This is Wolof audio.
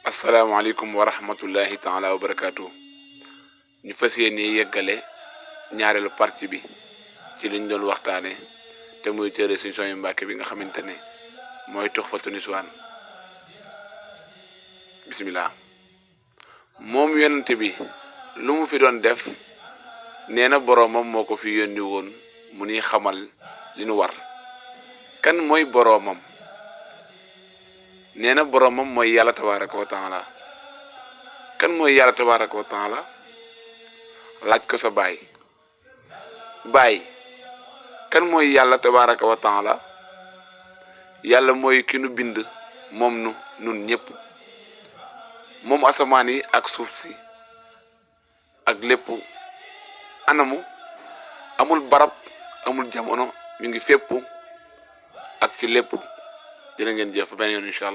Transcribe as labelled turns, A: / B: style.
A: asalaamaaleykum wa rahmatullahi taala wa barakaatu. ñu fas yéene yeggale ñaareelu partie bi ci liñ doon waxtaane te muy téere Sëriñ Suhaybu Mbàkke bi nga xamante ne mooy Tuhfatu Niswaan. bismillah. moom yonent bi lu mu fi doon def nee na boroomam moo ko fi yónni woon mu ni xamal li nu war. kan mooy boroomam? nee na boroomam mooy yàlla tabaaraka wa taala. kan mooy yàlla tabaaraka wa taala? laaj ko sa baay. kan mooy yàlla tabaaraka wa taala? yàlla mooy ki nu bind moom nu nun ñépp, moom asamaan yi ak suuf si ak lépp anamu, amul barab, amul jamono, mi ngi fépp ak ci lépp. jërë ngeen jëf beneen yoon incha allah.